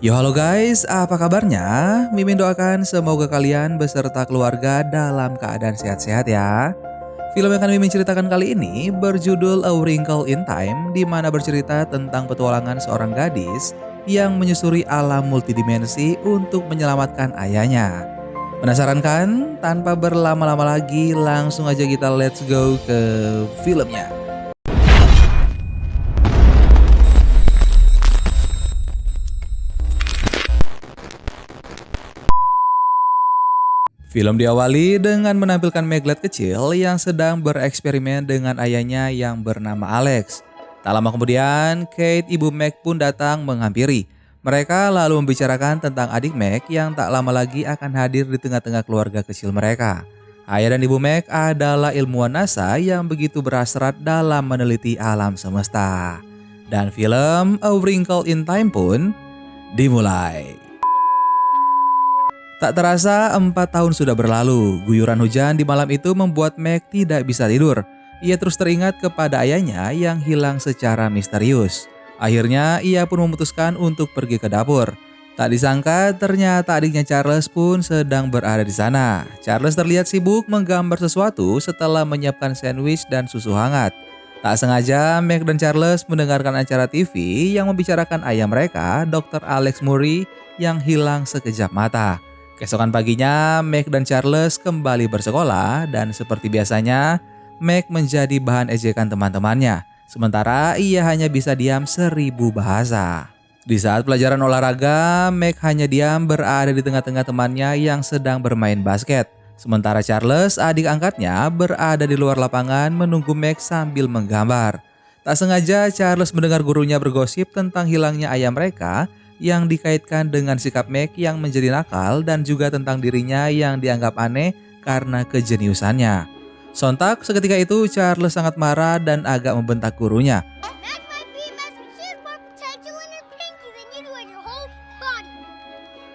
Yo halo guys, apa kabarnya? Mimin doakan semoga kalian beserta keluarga dalam keadaan sehat-sehat ya. Film yang akan Mimin ceritakan kali ini berjudul A Wrinkle in Time, di mana bercerita tentang petualangan seorang gadis yang menyusuri alam multidimensi untuk menyelamatkan ayahnya. Penasaran kan? Tanpa berlama-lama lagi, langsung aja kita let's go ke filmnya. Film diawali dengan menampilkan Meglet kecil yang sedang bereksperimen dengan ayahnya yang bernama Alex. Tak lama kemudian, Kate, ibu Meg pun datang menghampiri. Mereka lalu membicarakan tentang adik Meg yang tak lama lagi akan hadir di tengah-tengah keluarga kecil mereka. Ayah dan ibu Meg adalah ilmuwan NASA yang begitu berhasrat dalam meneliti alam semesta. Dan film A Wrinkle in Time pun dimulai. Tak terasa 4 tahun sudah berlalu. Guyuran hujan di malam itu membuat Meg tidak bisa tidur. Ia terus teringat kepada ayahnya yang hilang secara misterius. Akhirnya ia pun memutuskan untuk pergi ke dapur. Tak disangka ternyata adiknya Charles pun sedang berada di sana. Charles terlihat sibuk menggambar sesuatu setelah menyiapkan sandwich dan susu hangat. Tak sengaja Meg dan Charles mendengarkan acara TV yang membicarakan ayah mereka, Dr. Alex Murray, yang hilang sekejap mata. Keesokan paginya, Meg dan Charles kembali bersekolah dan seperti biasanya, Meg menjadi bahan ejekan teman-temannya. Sementara ia hanya bisa diam 1000 bahasa. Di saat pelajaran olahraga, Meg hanya diam berada di tengah-tengah temannya yang sedang bermain basket. Sementara Charles, adik angkatnya, berada di luar lapangan menunggu Meg sambil menggambar. Tak sengaja Charles mendengar gurunya bergosip tentang hilangnya ayah mereka yang dikaitkan dengan sikap Meg yang menjadi nakal dan juga tentang dirinya yang dianggap aneh karena kejeniusannya. Sontak seketika itu Charles sangat marah dan agak membentak gurunya.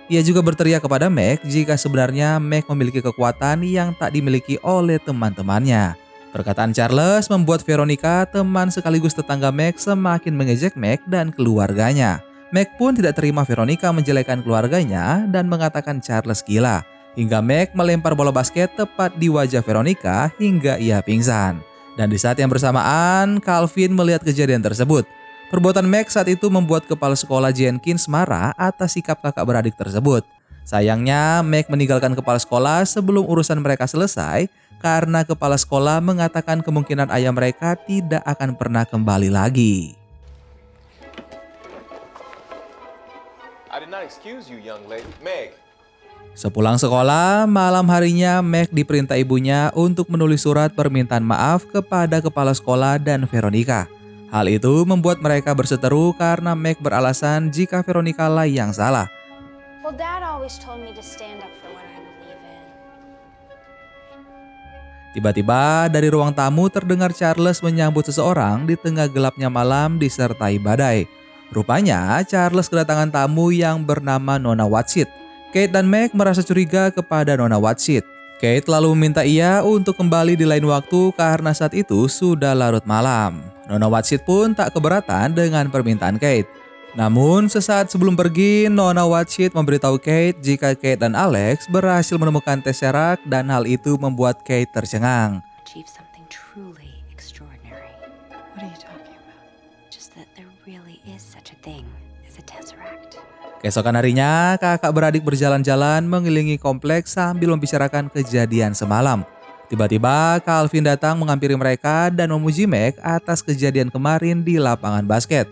Ia juga berteriak kepada Meg jika sebenarnya Meg memiliki kekuatan yang tak dimiliki oleh teman-temannya. Perkataan Charles membuat Veronica, teman sekaligus tetangga Meg, semakin mengejek Meg dan keluarganya. Meg pun tidak terima Veronica menjelekkan keluarganya dan mengatakan Charles gila. Hingga Meg melempar bola basket tepat di wajah Veronica hingga ia pingsan. Dan di saat yang bersamaan, Calvin melihat kejadian tersebut. Perbuatan Meg saat itu membuat kepala sekolah Jenkins marah atas sikap kakak beradik tersebut. Sayangnya, Meg meninggalkan kepala sekolah sebelum urusan mereka selesai karena kepala sekolah mengatakan kemungkinan ayah mereka tidak akan pernah kembali lagi. I did not excuse you, young lady. Meg. Sepulang sekolah, malam harinya Meg diperintah ibunya untuk menulis surat permintaan maaf kepada kepala sekolah dan Veronica. Hal itu membuat mereka berseteru karena Meg beralasan jika Veronica lah yang salah. Well, Dad always told me to stand up for what I believe in. Tiba-tiba dari ruang tamu terdengar Charles menyambut seseorang di tengah gelapnya malam disertai badai. Rupanya Charles kedatangan tamu yang bernama Nona Watsit. Kate dan Meg merasa curiga kepada Nona Watsit. Kate lalu meminta ia untuk kembali di lain waktu karena saat itu sudah larut malam. Nona Watsit pun tak keberatan dengan permintaan Kate. Namun sesaat sebelum pergi, Nona Watsit memberitahu Kate jika Kate dan Alex berhasil menemukan Tesseract dan hal itu membuat Kate tercengang. Achieve something truly extraordinary. What are you talking about? Just that there really is such a thing as a tesseract. Keesokan harinya, kakak beradik berjalan-jalan mengelilingi kompleks sambil membicarakan kejadian semalam. Tiba-tiba, Calvin datang menghampiri mereka dan memuji Meg atas kejadian kemarin di lapangan basket.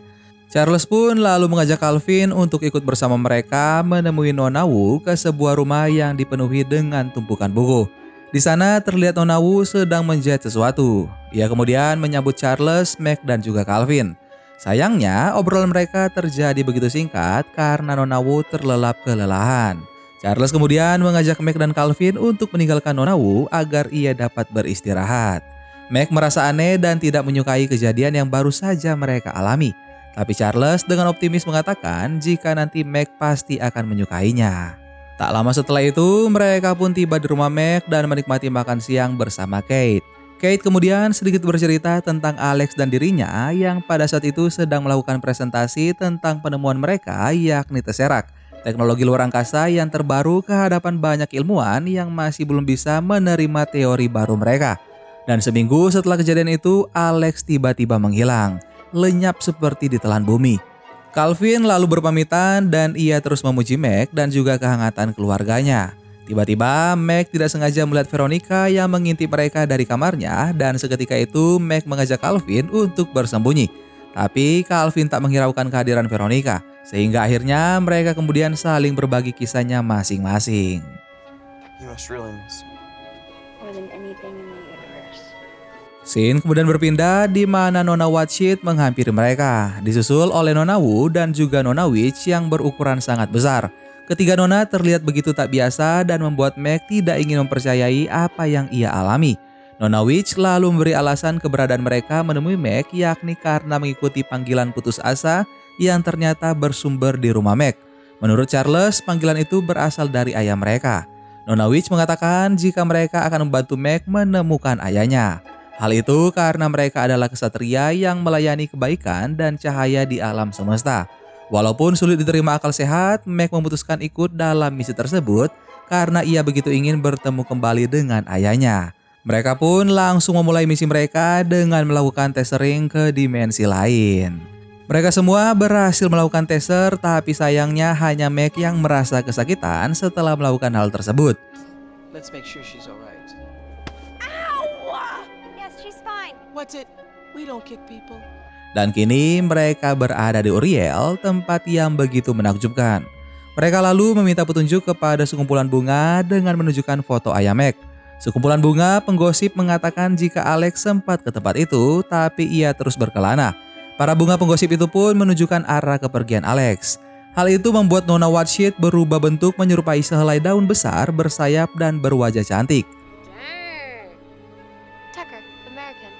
Charles pun lalu mengajak Calvin untuk ikut bersama mereka menemui Nona Wu ke sebuah rumah yang dipenuhi dengan tumpukan buku. Di sana terlihat Nona Wu sedang menjahit sesuatu. Ia kemudian menyambut Charles, Meg, dan juga Calvin. Sayangnya, obrolan mereka terjadi begitu singkat karena Nona Wu terlelap kelelahan. Charles kemudian mengajak Meg dan Calvin untuk meninggalkan Nona Wu agar ia dapat beristirahat. Meg merasa aneh dan tidak menyukai kejadian yang baru saja mereka alami. Tapi Charles dengan optimis mengatakan jika nanti Meg pasti akan menyukainya. Tak lama setelah itu, mereka pun tiba di rumah Meg dan menikmati makan siang bersama Kate. Kate kemudian sedikit bercerita tentang Alex dan dirinya yang pada saat itu sedang melakukan presentasi tentang penemuan mereka, yakni Tesseract, teknologi luar angkasa yang terbaru ke hadapan banyak ilmuwan yang masih belum bisa menerima teori baru mereka. Dan seminggu setelah kejadian itu, Alex tiba-tiba menghilang, lenyap seperti ditelan bumi. Calvin lalu berpamitan dan ia terus memuji Meg dan juga kehangatan keluarganya. Tiba-tiba Meg tidak sengaja melihat Veronica yang mengintip mereka dari kamarnya dan seketika itu Meg mengajak Calvin untuk bersembunyi. Tapi Calvin tak menghiraukan kehadiran Veronica, sehingga akhirnya mereka kemudian saling berbagi kisahnya masing-masing. You must really miss me. More than anything in the universe. Scene kemudian berpindah di mana Nona Watchit menghampiri mereka, disusul oleh Nona Wu dan juga Nona Witch yang berukuran sangat besar. Ketiga nona terlihat begitu tak biasa dan membuat Meg tidak ingin mempercayai apa yang ia alami. Nona Witch lalu memberi alasan keberadaan mereka menemui Meg, yakni karena mengikuti panggilan putus asa yang ternyata bersumber di rumah Meg. Menurut Charles, panggilan itu berasal dari ayah mereka. Nona Witch mengatakan jika mereka akan membantu Meg menemukan ayahnya. Hal itu karena mereka adalah kesatria yang melayani kebaikan dan cahaya di alam semesta. Walaupun sulit diterima akal sehat, Meg memutuskan ikut dalam misi tersebut karena ia begitu ingin bertemu kembali dengan ayahnya. Mereka pun langsung memulai misi mereka dengan melakukan tethering ke dimensi lain. Mereka semua berhasil melakukan tether, tapi sayangnya hanya Meg yang merasa kesakitan setelah melakukan hal tersebut. Let's make sure she's alright. Yes, she's fine. What's it? We don't kick people. Dan kini mereka berada di Uriel, tempat yang begitu menakjubkan. Mereka lalu meminta petunjuk kepada sekumpulan bunga dengan menunjukkan foto ayah Meg. Sekumpulan bunga penggosip mengatakan jika Alex sempat ke tempat itu, tapi ia terus berkelana. Para bunga penggosip itu pun menunjukkan arah kepergian Alex. Hal itu membuat Nona Watchit berubah bentuk menyerupai sehelai daun besar bersayap dan berwajah cantik. Dang. Tucker, American.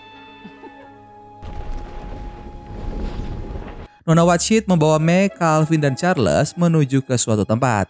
Nona Watchit membawa Meg, Calvin, dan Charles menuju ke suatu tempat.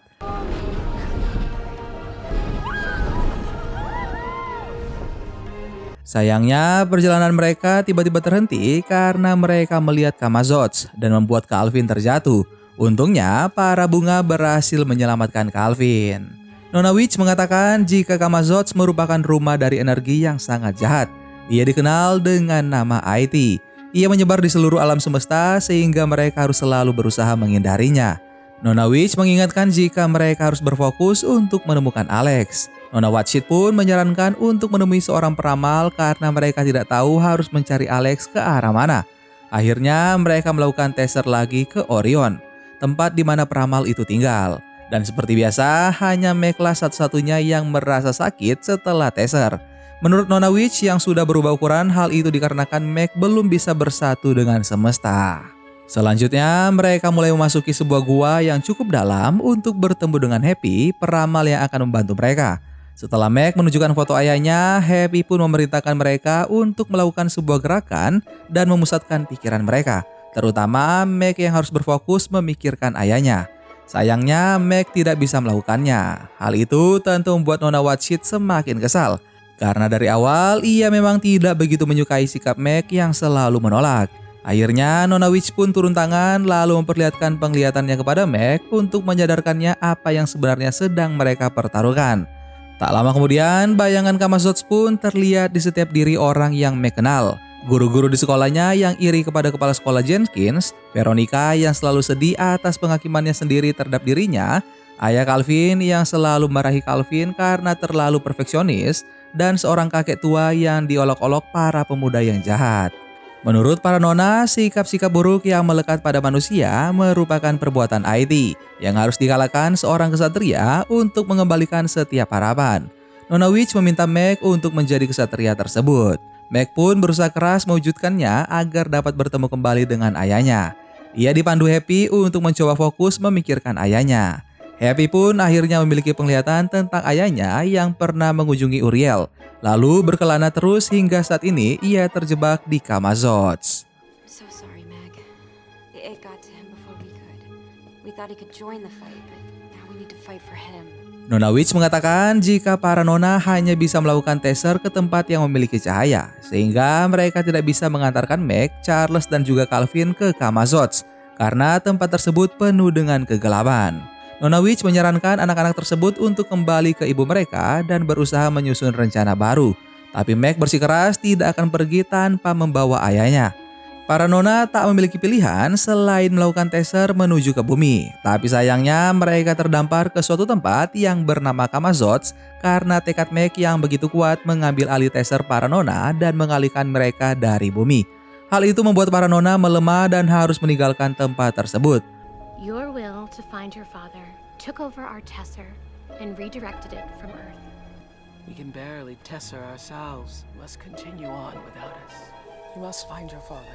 Sayangnya, perjalanan mereka tiba-tiba terhenti karena mereka melihat Kamazots dan membuat Calvin terjatuh. Untungnya, para bunga berhasil menyelamatkan Calvin. Nona Witch mengatakan jika Kamazots merupakan rumah dari energi yang sangat jahat. Ia dikenal dengan nama IT. Ia menyebar di seluruh alam semesta sehingga mereka harus selalu berusaha menghindarinya. Nona Witch mengingatkan jika mereka harus berfokus untuk menemukan Alex. Nona Watchit pun menyarankan untuk menemui seorang peramal karena mereka tidak tahu harus mencari Alex ke arah mana. Akhirnya mereka melakukan tether lagi ke Orion, tempat di mana peramal itu tinggal. Dan seperti biasa, hanya Meg-lah satu-satunya yang merasa sakit setelah tether. Menurut Nona Witch yang sudah berubah ukuran, hal itu dikarenakan Meg belum bisa bersatu dengan semesta. Selanjutnya, mereka mulai memasuki sebuah gua yang cukup dalam untuk bertemu dengan Happy, peramal yang akan membantu mereka. Setelah Meg menunjukkan foto ayahnya, Happy pun memerintahkan mereka untuk melakukan sebuah gerakan dan memusatkan pikiran mereka, terutama Meg yang harus berfokus memikirkan ayahnya. Sayangnya, Meg tidak bisa melakukannya. Hal itu tentu membuat Nona Watchit semakin kesal. Karena dari awal ia memang tidak begitu menyukai sikap Meg yang selalu menolak. Akhirnya Nona Witch pun turun tangan lalu memperlihatkan penglihatannya kepada Meg untuk menyadarkannya apa yang sebenarnya sedang mereka pertaruhkan. Tak lama kemudian bayangan Kamazots pun terlihat di setiap diri orang yang Meg kenal. Guru-guru di sekolahnya yang iri kepada kepala sekolah Jenkins, Veronica yang selalu sedih atas penghakimannya sendiri terhadap dirinya, ayah Calvin yang selalu marahi Calvin karena terlalu perfeksionis, dan seorang kakek tua yang diolok-olok para pemuda yang jahat. Menurut para nona, sikap-sikap buruk yang melekat pada manusia merupakan perbuatan IT yang harus dikalahkan seorang kesatria untuk mengembalikan setiap harapan. Nona Witch meminta Meg untuk menjadi kesatria tersebut. Meg pun berusaha keras mewujudkannya agar dapat bertemu kembali dengan ayahnya. Ia dipandu Happy untuk mencoba fokus memikirkan ayahnya. Happy pun akhirnya memiliki penglihatan tentang ayahnya yang pernah mengunjungi Uriel, lalu berkelana terus hingga saat ini ia terjebak di Kamazots. I'm so sorry, Meg. The egg got to him before we could. We thought he could join the fight, but now we need to fight for him. Nona Witch mengatakan jika para nona hanya bisa melakukan taser ke tempat yang memiliki cahaya, sehingga mereka tidak bisa mengantarkan Meg, Charles, dan juga Calvin ke Camazotz, karena tempat tersebut penuh dengan kegelapan. Nona Witch menyarankan anak-anak tersebut untuk kembali ke ibu mereka dan berusaha menyusun rencana baru. Tapi Meg bersikeras tidak akan pergi tanpa membawa ayahnya. Para nona tak memiliki pilihan selain melakukan taser menuju ke bumi. Tapi sayangnya mereka terdampar ke suatu tempat yang bernama Camazotz karena tekad Meg yang begitu kuat mengambil alih taser para nona dan mengalihkan mereka dari bumi. Hal itu membuat para nona melemah dan harus meninggalkan tempat tersebut. Your will to find your father took over our Tesser and redirected it from Earth. We can barely tesser ourselves. You must continue on without us. You must find your father.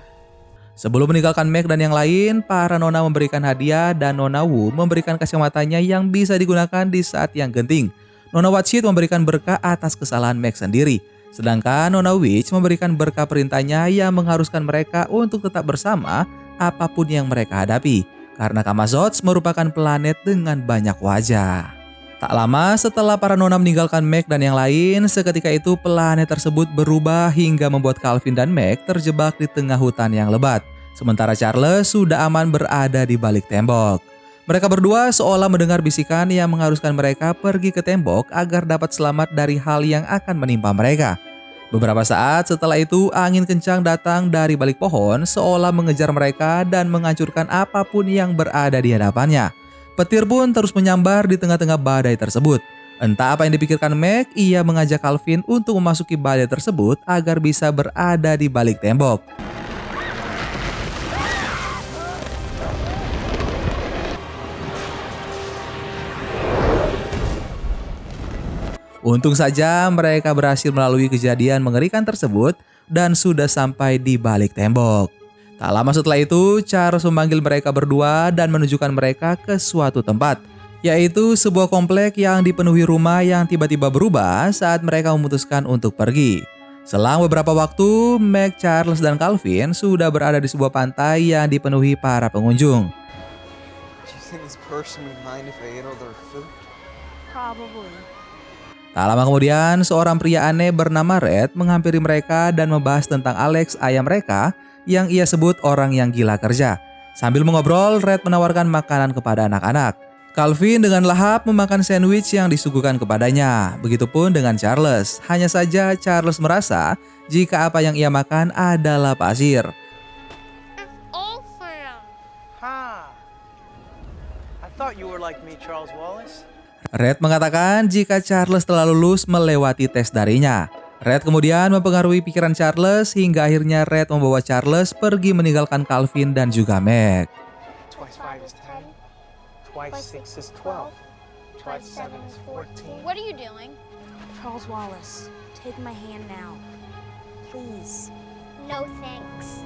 Sebelum meninggalkan Meg dan yang lain, para nona memberikan hadiah dan Nona Wu memberikan kacamatanya yang bisa digunakan di saat yang genting. Nona Watchit memberikan berkah atas kesalahan Meg sendiri. Sedangkan Nona Witch memberikan berkah perintahnya yang mengharuskan mereka untuk tetap bersama apapun yang mereka hadapi. Karena Camazotz merupakan planet dengan banyak wajah. Tak lama setelah para nona meninggalkan Meg dan yang lain, seketika itu planet tersebut berubah hingga membuat Calvin dan Meg terjebak di tengah hutan yang lebat. Sementara Charles sudah aman berada di balik tembok. Mereka berdua seolah mendengar bisikan yang mengharuskan mereka pergi ke tembok agar dapat selamat dari hal yang akan menimpa mereka. Beberapa saat setelah itu, angin kencang datang dari balik pohon seolah mengejar mereka dan menghancurkan apapun yang berada di hadapannya. Petir pun terus menyambar di tengah-tengah badai tersebut. Entah apa yang dipikirkan Meg, ia mengajak Calvin untuk memasuki badai tersebut agar bisa berada di balik tembok. Untung saja mereka berhasil melalui kejadian mengerikan tersebut dan sudah sampai di balik tembok. Tak lama setelah itu, Charles memanggil mereka berdua dan menunjukkan mereka ke suatu tempat, yaitu sebuah komplek yang dipenuhi rumah yang tiba-tiba berubah saat mereka memutuskan untuk pergi. Selang beberapa waktu, Meg, Charles, dan Calvin sudah berada di sebuah pantai yang dipenuhi para pengunjung. Do you think this person would mind if I ate all their food? Probably. Tak lama kemudian, seorang pria aneh bernama Red menghampiri mereka dan membahas tentang Alex, ayah mereka, yang ia sebut orang yang gila kerja. Sambil mengobrol, Red menawarkan makanan kepada anak-anak. Calvin dengan lahap memakan sandwich yang disuguhkan kepadanya. Begitupun dengan Charles. Hanya saja Charles merasa jika apa yang ia makan adalah pasir. Ha! I thought you were like me, Charles Wallace. Red mengatakan jika Charles telah lulus melewati tes darinya. Red kemudian mempengaruhi pikiran Charles hingga akhirnya Red membawa Charles pergi meninggalkan Calvin dan juga Meg. Twice 5 is 10. Twice 6 is 12. Twice 7 is 14. What are you doing? Charles Wallace, take my hand now. Please. No thanks.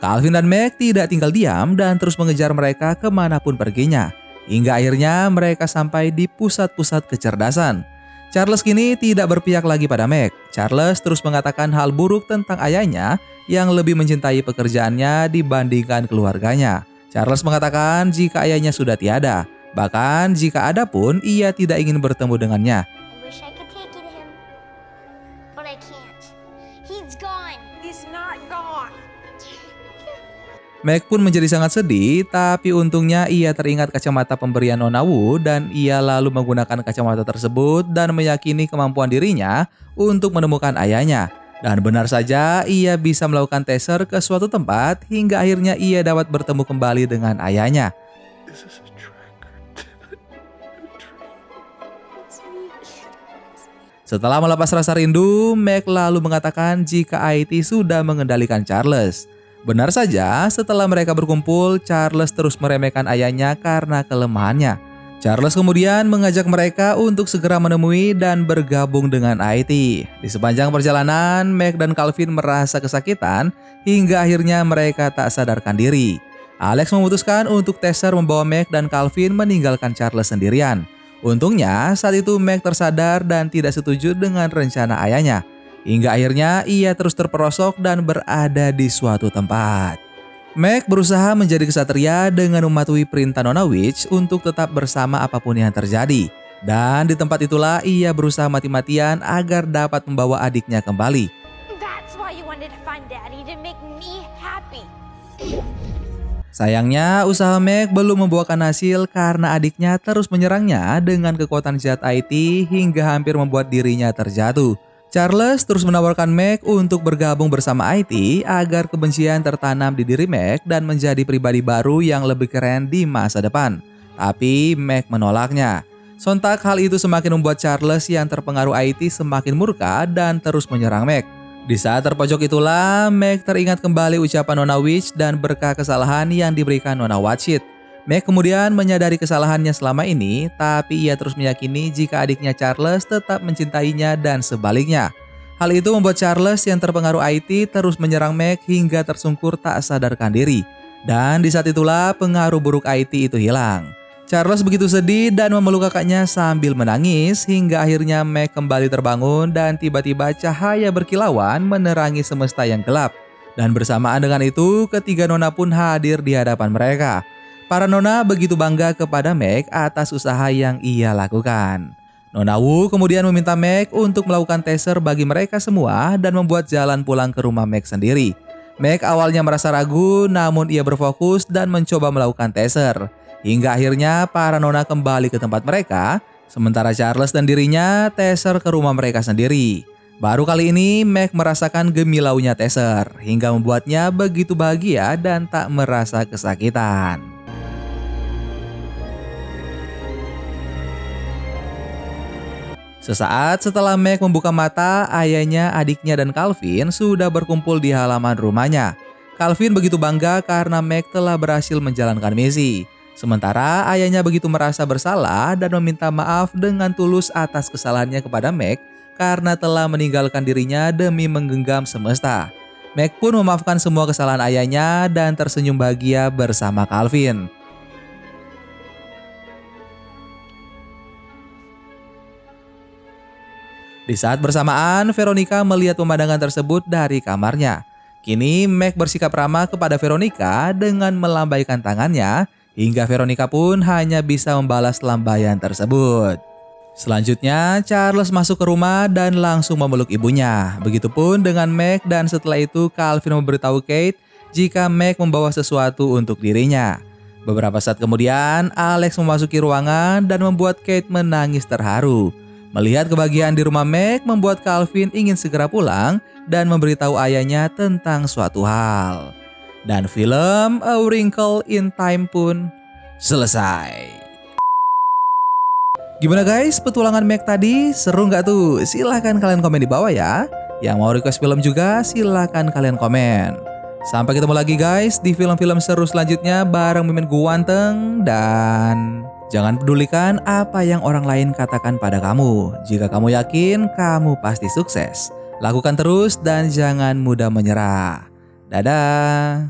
Calvin dan Meg tidak tinggal diam dan terus mengejar mereka kemanapun perginya. Hingga akhirnya mereka sampai di pusat-pusat kecerdasan. Charles kini tidak berpihak lagi pada Meg. Charles terus mengatakan hal buruk tentang ayahnya yang lebih mencintai pekerjaannya dibandingkan keluarganya. Charles mengatakan jika ayahnya sudah tiada, bahkan jika ada pun ia tidak ingin bertemu dengannya. I wish I could take you to him, but I can't. He's gone. He's not gone. Meg pun menjadi sangat sedih, tapi untungnya ia teringat kacamata pemberian Nona Wu dan ia lalu menggunakan kacamata tersebut dan meyakini kemampuan dirinya untuk menemukan ayahnya. Dan benar saja ia bisa melakukan taser ke suatu tempat hingga akhirnya ia dapat bertemu kembali dengan ayahnya. Setelah melepas rasa rindu, Meg lalu mengatakan jika IT sudah mengendalikan Charles. Benar saja, setelah mereka berkumpul, Charles terus meremehkan ayahnya karena kelemahannya. Charles kemudian mengajak mereka untuk segera menemui dan bergabung dengan IT. Di sepanjang perjalanan, Meg dan Calvin merasa kesakitan hingga akhirnya mereka tak sadarkan diri. Alex memutuskan untuk taser membawa Meg dan Calvin meninggalkan Charles sendirian. Untungnya saat itu Meg tersadar dan tidak setuju dengan rencana ayahnya. Hingga akhirnya ia terus terperosok dan berada di suatu tempat. Meg berusaha menjadi kesatria dengan mematuhi perintah Nona Witch untuk tetap bersama apapun yang terjadi. Dan di tempat itulah ia berusaha mati-matian agar dapat membawa adiknya kembali. That's why you wanted to find Daddy, to make me happy. Sayangnya usaha Meg belum membuahkan hasil karena adiknya terus menyerangnya dengan kekuatan zat IT hingga hampir membuat dirinya terjatuh. Charles terus menawarkan Meg untuk bergabung bersama IT agar kebencian tertanam di diri Meg dan menjadi pribadi baru yang lebih keren di masa depan. Tapi Meg menolaknya. Sontak hal itu semakin membuat Charles yang terpengaruh IT semakin murka dan terus menyerang Meg. Di saat terpojok itulah, Meg teringat kembali ucapan Nona Witch dan berkah kesalahan yang diberikan Nona Watchit. Meg kemudian menyadari kesalahannya selama ini, tapi ia terus meyakini jika adiknya Charles tetap mencintainya dan sebaliknya. Hal itu membuat Charles yang terpengaruh IT terus menyerang Meg hingga tersungkur tak sadarkan diri. Dan di saat itulah pengaruh buruk IT itu hilang. Charles begitu sedih dan memeluk kakaknya sambil menangis hingga akhirnya Meg kembali terbangun dan tiba-tiba cahaya berkilauan menerangi semesta yang gelap. Dan bersamaan dengan itu, ketiga nona pun hadir di hadapan mereka. Para nona begitu bangga kepada Meg atas usaha yang ia lakukan. Nona Wu kemudian meminta Meg untuk melakukan taser bagi mereka semua dan membuat jalan pulang ke rumah Meg sendiri. Meg awalnya merasa ragu, namun ia berfokus dan mencoba melakukan taser. Hingga akhirnya para nona kembali ke tempat mereka, sementara Charles dan dirinya taser ke rumah mereka sendiri. Baru kali ini Meg merasakan gemilaunya taser, hingga membuatnya begitu bahagia dan tak merasa kesakitan. Sesaat setelah Meg membuka mata, ayahnya, adiknya, dan Calvin sudah berkumpul di halaman rumahnya. Calvin begitu bangga karena Meg telah berhasil menjalankan misi. Sementara ayahnya begitu merasa bersalah dan meminta maaf dengan tulus atas kesalahannya kepada Meg karena telah meninggalkan dirinya demi menggenggam semesta. Meg pun memaafkan semua kesalahan ayahnya dan tersenyum bahagia bersama Calvin. Di saat bersamaan, Veronica melihat pemandangan tersebut dari kamarnya. Kini Meg bersikap ramah kepada Veronica dengan melambaikan tangannya, hingga Veronica pun hanya bisa membalas lambaian tersebut. Selanjutnya, Charles masuk ke rumah dan langsung memeluk ibunya. Begitupun dengan Meg dan setelah itu Calvin memberitahu Kate jika Meg membawa sesuatu untuk dirinya. Beberapa saat kemudian, Alex memasuki ruangan dan membuat Kate menangis terharu. Melihat kebahagiaan di rumah Meg membuat Calvin ingin segera pulang dan memberitahu ayahnya tentang suatu hal. Dan film A Wrinkle in Time pun selesai. Gimana guys, petualangan Meg tadi? Seru nggak tuh? Silahkan kalian komen di bawah ya. Yang mau request film juga silahkan kalian komen. Sampai ketemu lagi guys di film-film seru selanjutnya bareng Mimin Guanteng. Dan jangan pedulikan apa yang orang lain katakan pada kamu. Jika kamu yakin, kamu pasti sukses. Lakukan terus dan jangan mudah menyerah. Dadah.